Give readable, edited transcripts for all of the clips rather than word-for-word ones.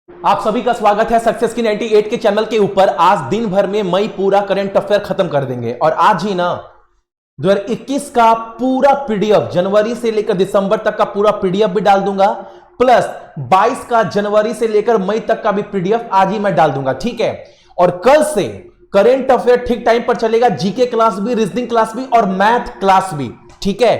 आप सभी का स्वागत है सक्सेस की 98 के चैनल के ऊपर। आज दिन भर में मई पूरा करंट अफेयर खत्म कर देंगे और आज ही ना 2021 का पूरा पीडीएफ जनवरी से लेकर दिसंबर तक का पूरा पीडीएफ भी डाल दूंगा, प्लस 22 का जनवरी से लेकर मई तक का भी पीडीएफ आज ही मैं डाल दूंगा, ठीक है। और कल से करंट अफेयर ठीक टाइम पर चलेगा, जीके क्लास भी, रीजनिंग क्लास भी और मैथ क्लास भी, ठीक है।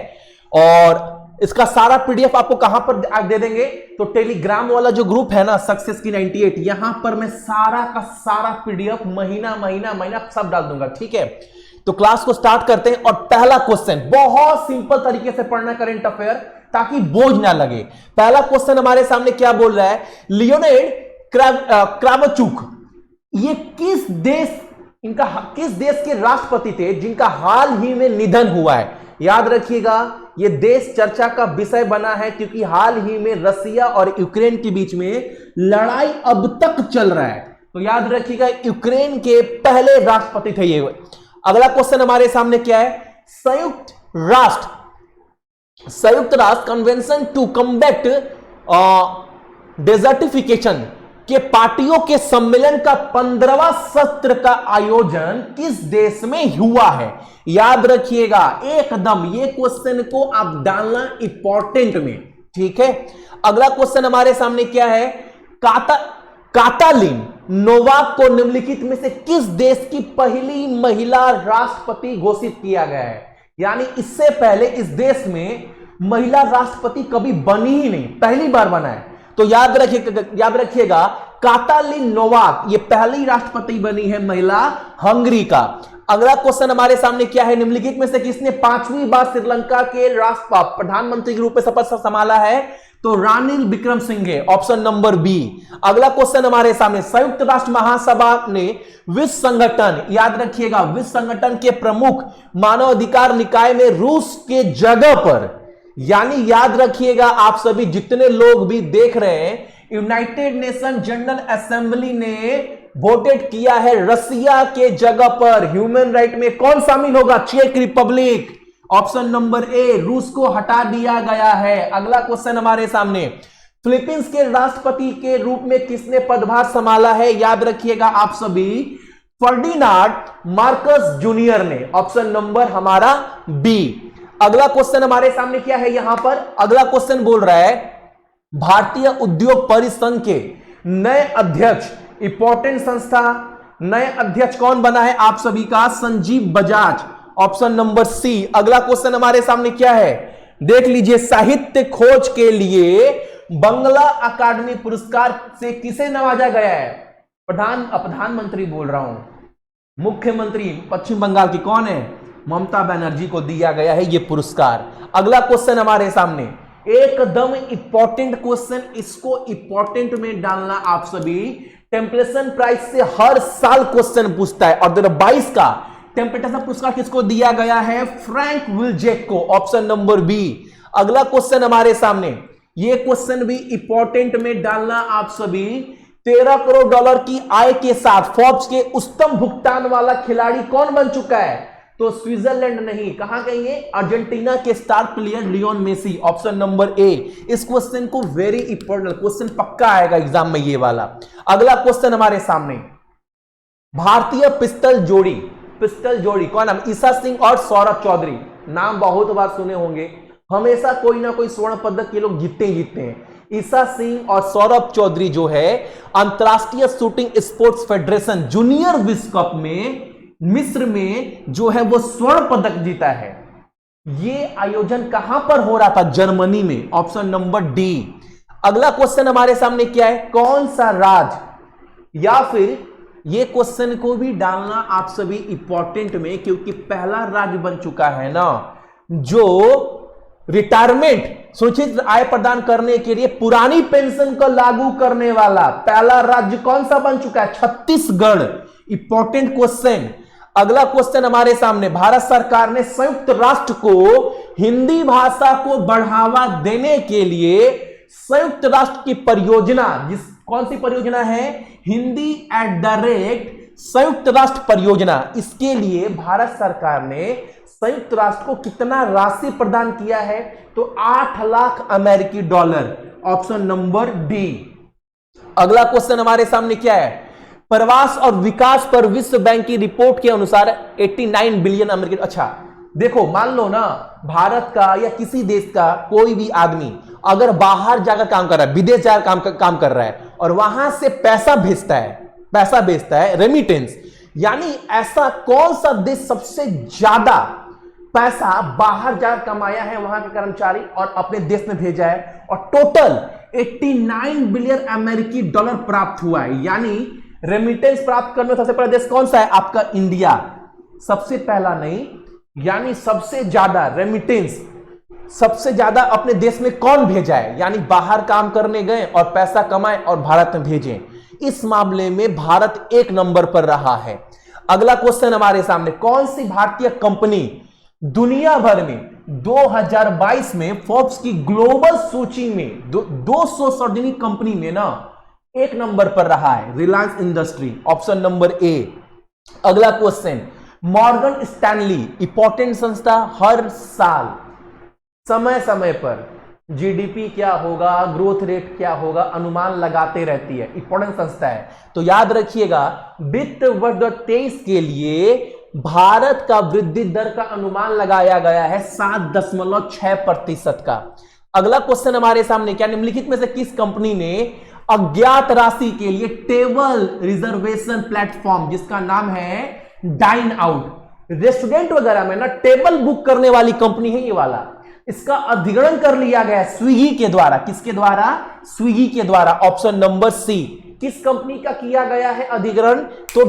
और इसका सारा पीडीएफ आपको कहां पर दे देंगे, तो टेलीग्राम वाला जो ग्रुप है ना सक्सेस की 98, यहां पर मैं सारा का सारा पीडीएफ महीना महीना महीना सब डाल दूंगा, ठीक है। तो क्लास को स्टार्ट करते हैं और पहला क्वेश्चन बहुत सिंपल तरीके से पढ़ना करंट अफेयर ताकि बोझ ना लगे। पहला क्वेश्चन हमारे सामने क्या बोल रहा है, लियोनिड क्रावचुक ये किस देश के राष्ट्रपति थे जिनका हाल ही में निधन हुआ है। याद रखिएगा यह देश चर्चा का विषय बना है क्योंकि हाल ही में रसिया और यूक्रेन के बीच में लड़ाई अब तक चल रहा है। तो याद रखिएगा यूक्रेन के पहले राष्ट्रपति थे ये। अगला क्वेश्चन हमारे सामने क्या है, संयुक्त राष्ट्र कन्वेंशन टू कम्बैट डेजर्टिफिकेशन के पार्टियों के सम्मेलन का 15वां सत्र का आयोजन किस देश में हुआ है। याद रखिएगा एकदम ये क्वेश्चन को आप डालना इंपॉर्टेंट में, ठीक है। अगला क्वेश्चन हमारे सामने क्या है, कातालिन नोवाक को निम्नलिखित में से किस देश की पहली महिला राष्ट्रपति घोषित किया गया है। यानी इससे पहले इस देश में महिला राष्ट्रपति कभी बनी ही नहीं, पहली बार बना है। तो याद रखिएगा कातालिन नोवाक ये पहली राष्ट्रपति बनी है महिला हंगरी का। अगला क्वेश्चन हमारे सामने क्या है, निम्नलिखित में से किसने 5वीं बार श्रीलंका के प्रधानमंत्री के रूप में शपथ संभाला है, तो Ranil Wickremesinghe, option number B. अगला क्वेश्चन हमारे सामने, संयुक्त राष्ट्र महासभा ने विश्व संगठन, याद रखिएगा विश्व संगठन के प्रमुख मानवाधिकार निकाय में रूस के जगह पर, यानी याद रखिएगा आप सभी जितने लोग भी देख रहे हैं, यूनाइटेड नेशन जनरल असेंबली ने वोटेड किया है रसिया के जगह पर ह्यूमन राइट में कौन शामिल होगा, चेक रिपब्लिक, ऑप्शन नंबर ए, रूस को हटा दिया गया है। अगला क्वेश्चन हमारे सामने, फिलीपींस के राष्ट्रपति के रूप में किसने पदभार संभाला है। याद रखिएगा आप सभी, फर्डिनांड मार्कस जूनियर ने, ऑप्शन नंबर हमारा बी। अगला क्वेश्चन हमारे सामने क्या है, यहां पर अगला क्वेश्चन बोल रहा है, भारतीय उद्योग परिसंघ के नए अध्यक्ष, इंपॉर्टेंट संस्था, नए अध्यक्ष कौन बना है आप सभी का, Sanjeev Bajaj, option number C. अगला क्वेश्चन हमारे सामने क्या है, देख लीजिए, साहित्य खोज के लिए बंगला अकादमी पुरस्कार से किसे नवाजा गया है। प्रधानमंत्री बोल रहा हूं, मुख्यमंत्री पश्चिम बंगाल की कौन है, ममता बनर्जी को दिया गया है ये पुरस्कार। अगला क्वेश्चन हमारे सामने एकदम इंपॉर्टेंट क्वेश्चन, इसको इंपॉर्टेंट में डालना आप सभी। टेम्पलेटन प्राइज से हर साल क्वेश्चन पूछता है और 2022 का टेम्पलेटन पुरस्कार किसको दिया गया है, फ्रैंक विलजेक को, ऑप्शन नंबर बी। अगला क्वेश्चन हमारे सामने, ये क्वेश्चन भी इंपॉर्टेंट में डालना आप सभी। 13 करोड़ डॉलर की आय के साथ फोर्ब्स के उच्चतम भुगतान वाला खिलाड़ी कौन बन चुका है, तो स्विट्जरलैंड नहीं, कहां कहेंगे, अर्जेंटीना के star player Lionel Messi, option number A. इस क्वेश्चन को वेरी इंपॉर्टेंट क्वेश्चन पक्का आएगा एग्जाम में ये वाला। अगला क्वेश्चन हमारे सामने, भारतीय पिस्टल जोड़ी कौन नाम, ईशा सिंह और सौरभ चौधरी, नाम बहुत बार सुने होंगे, हमेशा कोई ना कोई स्वर्ण पदक ये लोग जीतते हैं। ईशा सिंह और सौरभ चौधरी जो है अंतरराष्ट्रीय शूटिंग स्पोर्ट्स फेडरेशन जूनियर विश्व कप में मिस्र में जो है वो स्वर्ण पदक जीता है। ये आयोजन कहां पर हो रहा था, जर्मनी में, ऑप्शन नंबर डी। अगला क्वेश्चन हमारे सामने क्या है, कौन सा राज्य, या फिर ये क्वेश्चन को भी डालना आप सभी इंपॉर्टेंट में क्योंकि पहला राज्य बन चुका है ना जो रिटायरमेंट सुनिश्चित आय प्रदान करने के लिए पुरानी पेंशन को लागू करने वाला पहला राज्य कौन सा बन चुका है, छत्तीसगढ़। Important question. अगला क्वेश्चन हमारे सामने, भारत सरकार ने संयुक्त राष्ट्र को हिंदी भाषा को बढ़ावा देने के लिए संयुक्त राष्ट्र की परियोजना, कौन सी परियोजना है, हिंदी संयुक्त राष्ट्र परियोजना, इसके लिए भारत सरकार ने संयुक्त राष्ट्र को कितना राशि प्रदान किया है, तो 8 लाख अमेरिकी डॉलर, ऑप्शन नंबर डी। अगला क्वेश्चन हमारे सामने क्या है? प्रवास और विकास पर विश्व बैंक की रिपोर्ट के अनुसार 89 बिलियन अमेरिकी। अच्छा देखो, मान लो ना भारत का या किसी देश का कोई भी आदमी अगर बाहर जाकर काम कर रहा है, विदेश जाकर काम कर रहा है और वहां से पैसा भेजता है रेमिटेंस, यानी ऐसा कौन सा देश सबसे ज्यादा पैसा बाहर जाकर कमाया है वहां के कर्मचारी और अपने देश में भेजा है, और टोटल 89 बिलियन अमेरिकी डॉलर प्राप्त हुआ है। यानी रेमिटेंस प्राप्त करने में सबसे पहला देश कौन सा है? आपका इंडिया। सबसे पहला नहीं, यानी सबसे ज्यादा रेमिटेंस सबसे ज्यादा अपने देश में कौन भेजा है, यानी बाहर काम करने गए और पैसा कमाए और भारत में भेजें। इस मामले में भारत 1 नंबर पर रहा है। अगला क्वेश्चन हमारे सामने, कौन सी भारतीय कंपनी दुनिया भर में 2022 में फोर्ब्स की ग्लोबल सूची में 200 सर्वाधिक कंपनी में ना 1 नंबर पर रहा है? रिलायंस इंडस्ट्री, ऑप्शन नंबर ए। अगला क्वेश्चन, मॉर्गन स्टैनली इंपॉर्टेंट संस्था हर साल समय समय पर जीडीपी क्या होगा, ग्रोथ रेट क्या होगा, अनुमान लगाते रहती है, इंपॉर्टेंट संस्था है। तो याद रखिएगा वित्त वर्ष 2023 के लिए भारत का वृद्धि दर का अनुमान लगाया गया है 7.6% का। अगला क्वेश्चन हमारे सामने, क्या निम्नलिखित में से किस कंपनी ने अज्ञात राशि के लिए टेबल रिजर्वेशन प्लेटफॉर्म जिसका नाम है डाइन आउट, रेस्टोरेंट वगैरह में ना टेबल बुक करने वाली कंपनी है ये वाला, इसका अधिग्रहण कर लिया गया है स्विगी के द्वारा। किसके द्वारा? स्विगी के द्वारा, ऑप्शन नंबर सी। किस कंपनी का किया गया है अधिग्रहण? तो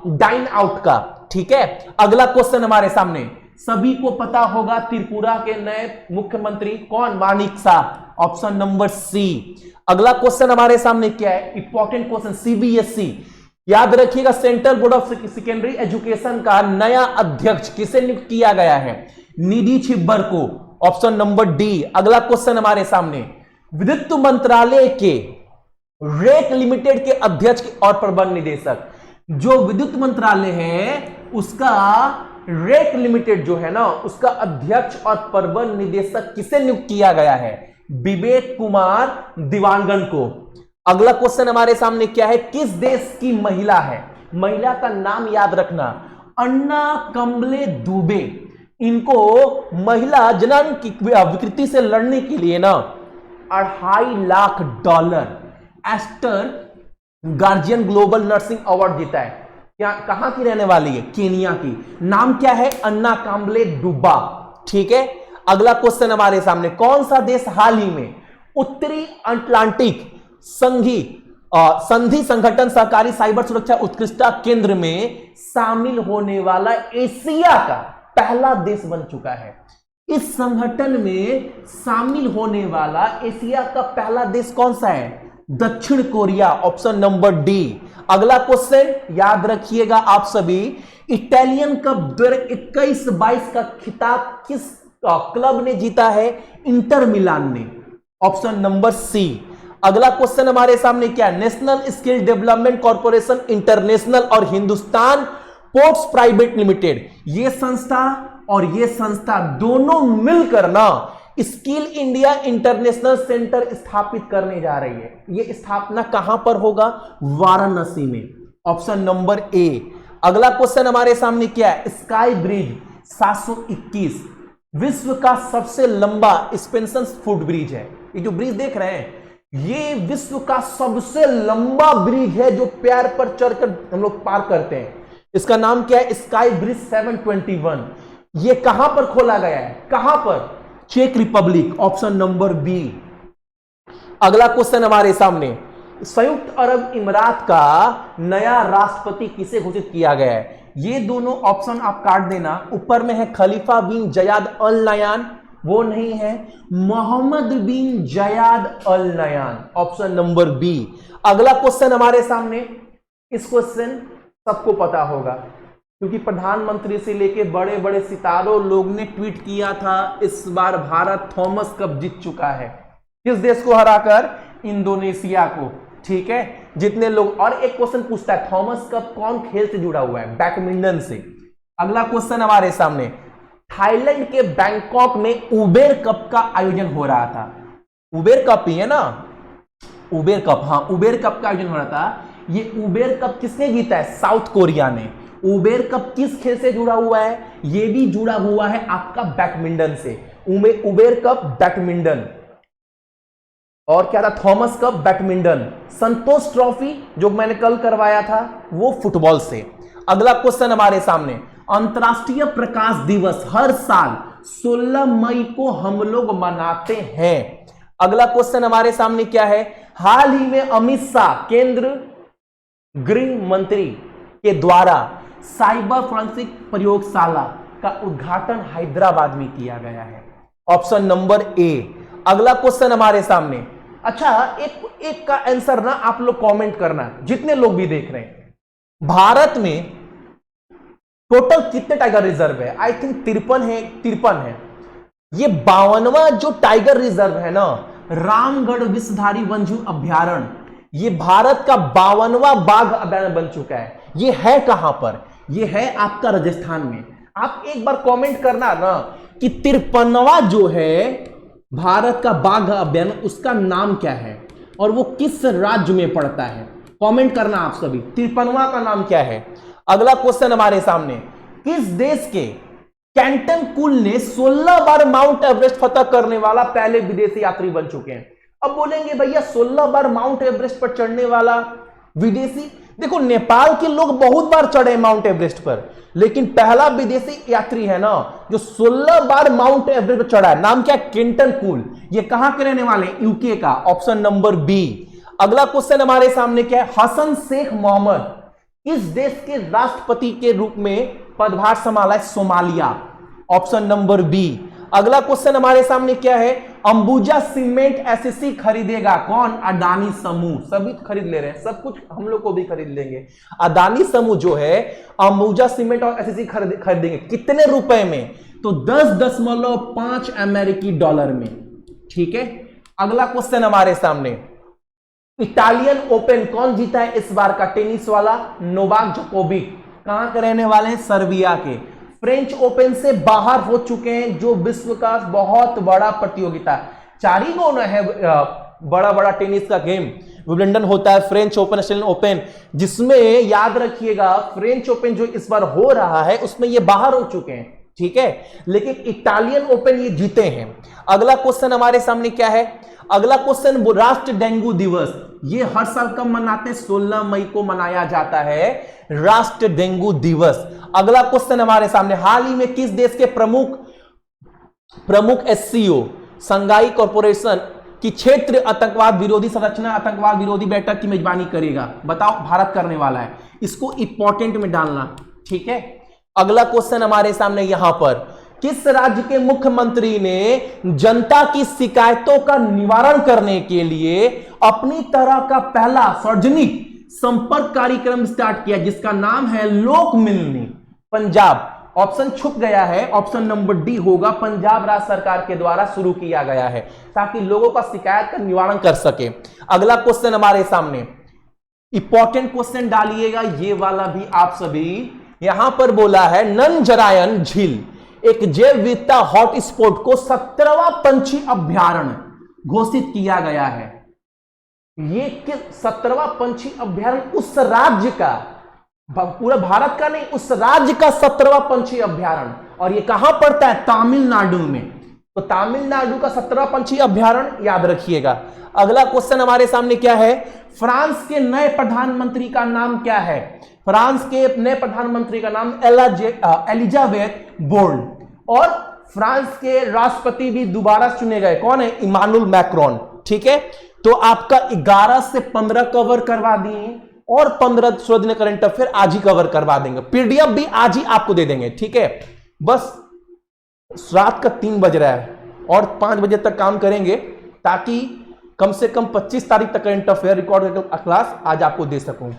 डाइन आउट का। ठीक है, अगला क्वेश्चन हमारे सामने, सभी को पता होगा त्रिपुरा के नए मुख्यमंत्री कौन? Manik Shah, option number C. अगला क्वेश्चन हमारे सामने क्या है? Important question, CBSE. याद रखिएगा central board of secondary education का नया अध्यक्ष किसे नियुक्त किया गया है? निधि छिब्बर को, ऑप्शन नंबर डी। अगला क्वेश्चन हमारे सामने, विद्युत मंत्रालय के रेक लिमिटेड के अध्यक्ष और प्रबंध निदेशक, जो विद्युत मंत्रालय है उसका रेक लिमिटेड जो है ना उसका अध्यक्ष और प्रबंध निदेशक किसे नियुक्त किया गया है? विवेक कुमार दिवांगन को। अगला क्वेश्चन हमारे सामने क्या है? किस देश की महिला है? महिला का नाम याद रखना, अन्ना कमले दुबे। इनको महिला जनन की विकृति से लड़ने के लिए ना $2.5 lakh Aster Guardian global nursing award जीता है। क्या, कहां की रहने वाली है? केनिया की। नाम क्या है? अन्ना काम्बले डुब्बा। ठीक है, अगला क्वेश्चन हमारे सामने, कौन सा देश हाल ही में उत्तरी अटलांटिक संधि संगठन सहकारी साइबर सुरक्षा उत्कृष्टता केंद्र में शामिल होने वाला एशिया का पहला देश बन चुका है? इस संगठन में शामिल होने वाला एशिया का पहला देश कौन सा है? दक्षिण कोरिया, ऑप्शन नंबर डी। अगला क्वेश्चन याद रखिएगा आप सभी, इटालियन कप 2021-22 का खिताब किस क्लब ने जीता है? इंटर मिलान ने, ऑप्शन नंबर सी। अगला क्वेश्चन हमारे सामने क्या है? National skill development corporation international और हिंदुस्तान पोर्ट्स प्राइवेट लिमिटेड, ये संस्था और ये संस्था दोनों मिलकर ना स्किल इंडिया इंटरनेशनल सेंटर स्थापित करने जा रही है। ये स्थापना कहां पर होगा? वाराणसी में, ऑप्शन नंबर ए। अगला क्वेश्चन हमारे सामने क्या है? स्काई ब्रिज 721 विश्व का सबसे लंबा स्पेंशन फुट ब्रिज है। ये जो ब्रिज देख रहे हैं ये विश्व का सबसे लंबा ब्रिज है जो पैर पर चढ़कर हम लोग पार करते हैं। इसका नाम क्या है? Sky bridge 721। ये कहां पर खोला गया है? कहां पर? चेक रिपब्लिक, ऑप्शन नंबर बी। अगला क्वेश्चन हमारे सामने, संयुक्त अरब इमारात का नया राष्ट्रपति किसे घोषित किया गया है? ये दोनों ऑप्शन आप काट देना। ऊपर में है खलीफा बिन जयाद अल नयान, वो नहीं है, मोहम्मद बिन जयाद अल नयान, ऑप्शन नंबर बी। अगला क्वेश्चन हमारे सामने, इस क्वेश्चन सबको पता होगा क्योंकि प्रधानमंत्री से लेके बड़े बड़े सितारों लोग ने ट्वीट किया था, इस बार भारत थॉमस कप जीत चुका है। किस देश को हराकर? इंडोनेशिया को। ठीक है, जितने लोग, और एक क्वेश्चन पूछता है थॉमस कप कौन खेल से जुड़ा हुआ है? बैडमिंटन से। अगला क्वेश्चन हमारे सामने, थाईलैंड के बैंकॉक में उबेर कप का आयोजन हो रहा था। उबेर कप ही है ना, उबेर कप, हाँ उबेर कप का आयोजन हो रहा था। ये उबेर कप किसने जीता है? साउथ कोरिया ने। उबेर कप किस खेल से जुड़ा हुआ है? ये भी जुड़ा हुआ है आपका बैडमिंटन से। उबेर कप बैडमिंटन, और क्या था? Thomas cup badminton. Santosh trophy जो मैंने कल करवाया था वो फुटबॉल से। अगला क्वेश्चन हमारे सामने, अंतर्राष्ट्रीय प्रकाश दिवस हर साल 16 मई को हम लोग मनाते हैं। अगला क्वेश्चन हमारे सामने क्या है? हाल ही में अमित शाह केंद्र गृह मंत्री के द्वारा साइबर फॉरेंसिक प्रयोगशाला का उद्घाटन हैदराबाद में किया गया है। ऑप्शन नंबर ए। अगला क्वेश्चन हमारे सामने, अच्छा एक का आंसर ना आप लोग कमेंट करना, जितने लोग भी देख रहे हैं। भारत में टोटल कितने टाइगर रिजर्व है? आई थिंक 53 है। ये 52वां जो टाइगर रिजर्व है ना, रामगढ़ विषधारी वन्यजीव अभ्यारण्य, ये भारत का 52वां बाघ अभ्यारण्य बन चुका है। ये है कहां पर? ये है आपका राजस्थान में। आप एक बार कमेंट करना ना कि 53वां जो है भारत का बाघ अभ्यारण्य, उसका नाम क्या है और वो किस राज्य में पड़ता है? कमेंट करना आप सभी, 53वां का नाम क्या है। अगला क्वेश्चन हमारे सामने, किस देश के कैंटन कुल ने 16 बार माउंट एवरेस्ट फतह करने वाला पहले विदेशी यात्री बन चुके हैं? अब बोलेंगे भैया 16 बार माउंट एवरेस्ट पर चढ़ने वाला विदेशी, देखो नेपाल के लोग बहुत बार चढ़े माउंट एवरेस्ट पर, लेकिन पहला विदेशी यात्री है ना जो 16 बार माउंट एवरेस्ट पर चढ़ा है, नाम क्या? केंटन कुल। ये कहां के रहने वाले? यूके का। Option number B. अगला क्वेश्चन हमारे सामने क्या है? हसन शेख मोहम्मद इस देश के राष्ट्रपति के रूप में पदभार संभाला है? सोमालिया। Option number B. अगला क्वेश्चन हमारे सामने क्या है? अंबुजा सीमेंट एसएससी खरीदेगा कौन? अडानी समूह। सभी खरीद ले रहे हैं, सब कुछ हम लोग को भी खरीद लेंगे। अडानी समूह जो है अंबुजा सीमेंट और एसएससी खरीदेंगे। कितने रुपए में? तो 10.5 अमेरिकी डॉलर में। ठीक है। अगला क्वेश्चन हमारे सामने, इटालियन ओपन कौन जीता है इस बार का? टेनिस वाला नोवाक जोकोविक। कहां के रहने वाले हैं? सर्बिया के। फ्रेंच ओपन से बाहर हो चुके हैं, जो विश्व का बहुत बड़ा प्रतियोगिता। 4 ही गो है बड़ा बड़ा टेनिस का गेम। विंबलडन होता है, फ्रेंच ओपन, ऑस्ट्रेलियन ओपन, जिसमें याद रखिएगा फ्रेंच ओपन जो इस बार हो रहा है उसमें ये बाहर हो चुके हैं। ठीक है, लेकिन इटालियन ओपन ये जीते हैं। अगला क्वेश्चन हमारे सामने क्या है? अगला क्वेश्चन, राष्ट्रीय डेंगू दिवस ये हर साल कब मनाते हैं? 16 मई को मनाया जाता है राष्ट्रीय डेंगू दिवस। अगला क्वेश्चन हमारे सामने, हाल ही में किस देश के प्रमुख एससीओ संघाई कॉर्पोरेशन की क्षेत्र आतंकवाद विरोधी संरचना आतंकवाद विरोधी बैठक की मेजबानी करेगा? बताओ, भारत करने वाला है। इसको इंपॉर्टेंट में डालना। ठीक है। अगला क्वेश्चन हमारे सामने यहां पर, किस राज्य के मुख्यमंत्री ने जनता की शिकायतों का निवारण करने के लिए अपनी तरह का पहला सार्वजनिक संपर्क कार्यक्रम स्टार्ट किया जिसका नाम है लोक मिलनी? पंजाब। ऑप्शन छुप गया है, ऑप्शन नंबर डी होगा। पंजाब राज्य सरकार के द्वारा शुरू किया गया है ताकि लोगों का शिकायत का निवारण कर सके। अगला क्वेश्चन हमारे सामने, इंपॉर्टेंट क्वेश्चन डालिएगा ये वाला भी आप सभी। यहां पर बोला है नंजरायन झील एक जैव विविधता हॉटस्पॉट को 17वां पंछी अभ्यारण्य घोषित किया गया है। ये किस 17वां पंछी अभ्यारण्य? उस राज्य का, पूरा भारत का नहीं, उस राज्य का 17वां पंछी अभ्यारण्य। और ये कहां पड़ता है? तमिलनाडु में। तो तमिलनाडु का 17वां पंछी अभ्यारण्य याद रखिएगा। अगला क्वेश्चन हमारे सामने क्या है? फ्रांस के नए प्रधानमंत्री का नाम क्या है? फ्रांस के नए प्रधानमंत्री का नाम एलिजाबेथ बोर्न। और फ्रांस के राष्ट्रपति भी दोबारा चुने गए, कौन है? Emmanuel Macron. ठीक है, तो आपका 11 से 15 कवर करवा दिए और 15-16 दिन करंट अफेयर आज ही कवर करवा देंगे। पीडीएफ भी आज ही आपको दे देंगे। ठीक है, बस रात का 3 बज रहा है और 5 बजे तक काम करेंगे ताकि कम से कम 25 तारीख तक करंट अफेयर रिकॉर्ड क्लास आज आपको दे सकूं।